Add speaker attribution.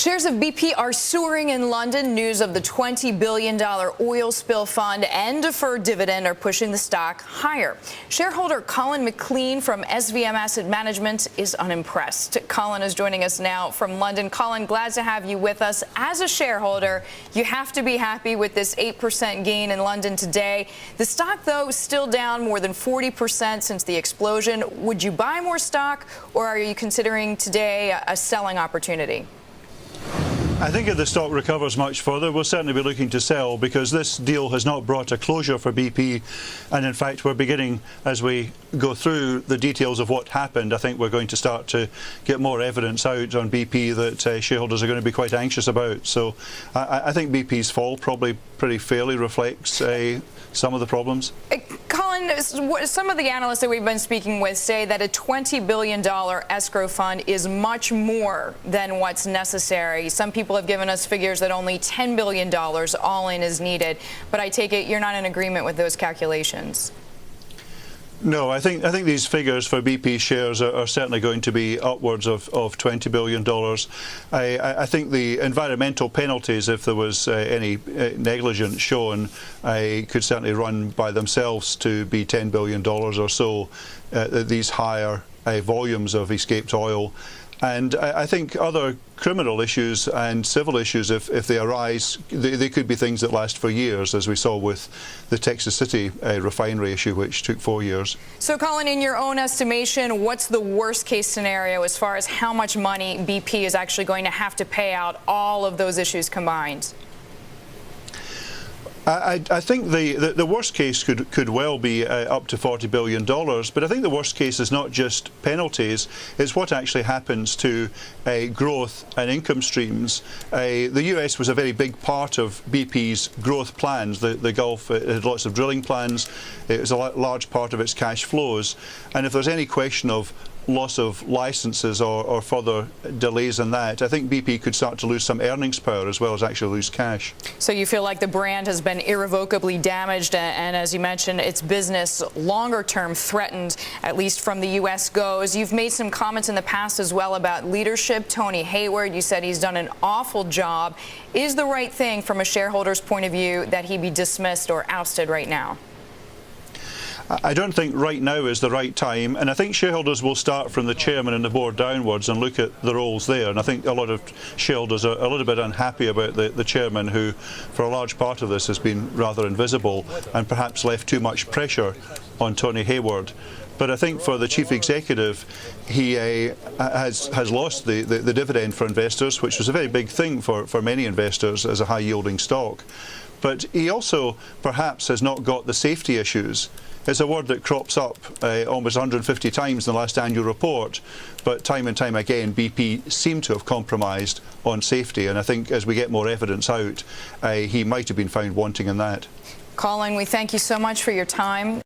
Speaker 1: Shares of BP are soaring in London. News of the $20 billion oil spill fund and deferred dividend are pushing the stock higher. Shareholder Colin McLean from SVM Asset Management is unimpressed. Colin is joining us now from London. Colin, glad to have you with us. As a shareholder, you have to be happy with this 8% gain in London today. The stock, though, is still down more than 40% since the explosion. Would you buy more stock, or are you considering today a selling opportunity?
Speaker 2: I think if the stock recovers much further, we'll certainly be looking to sell, because this deal has not brought a closure for BP. And in fact, we're beginning, as we go through the details of what happened, I think we're going to start to get more evidence out on BP that shareholders are going to be quite anxious about. So I think BP's fall probably pretty fairly reflects some of the problems.
Speaker 1: Colin, some of the analysts that we've been speaking with say that a $20 billion escrow fund is much more than what's necessary. Some people have given us figures that only $10 billion all in is needed, but I take it you're not in agreement with those calculations.
Speaker 2: No, I think these figures for BP shares are certainly going to be upwards of $20 billion. I think the environmental penalties, if there was any negligence shown, could certainly run by themselves to be $10 billion or so, these higher volumes of escaped oil. And I think other criminal issues and civil issues, if they arise, they could be things that last for years, as we saw with the Texas City refinery issue, which took 4 years.
Speaker 1: So, Colin, in your own estimation, what's the worst case scenario as far as how much money BP is actually going to have to pay out, all of those issues combined?
Speaker 2: I think the worst case could well be up to $40 billion, but I think the worst case is not just penalties, it's what actually happens to growth and income streams. The US was a very big part of BP's growth plans. The Gulf had lots of drilling plans, it was a large part of its cash flows, and if there's any question of loss of licenses or further delays in that, I think BP could start to lose some earnings power as well as actually lose cash.
Speaker 1: So you feel like the brand has been irrevocably damaged, and as you mentioned, its business longer term threatened, at least from the U.S. goes. You've made some comments in the past as well about leadership. Tony Hayward, you said he's done an awful job. Is the right thing from a shareholder's point of view that he be dismissed or ousted right now?
Speaker 2: I don't think right now is the right time, and I think shareholders will start from the chairman and the board downwards and look at the roles there. And I think a lot of shareholders are a little bit unhappy about the chairman, who for a large part of this has been rather invisible and perhaps left too much pressure on Tony Hayward. But I think for the chief executive, he has lost the dividend for investors, which was a very big thing for many investors as a high-yielding stock. But he also perhaps has not got the safety issues. It's a word that crops up almost 150 times in the last annual report, but time and time again BP seem to have compromised on safety, and I think as we get more evidence out, he might have been found wanting in that.
Speaker 1: Colin, we thank you so much for your time.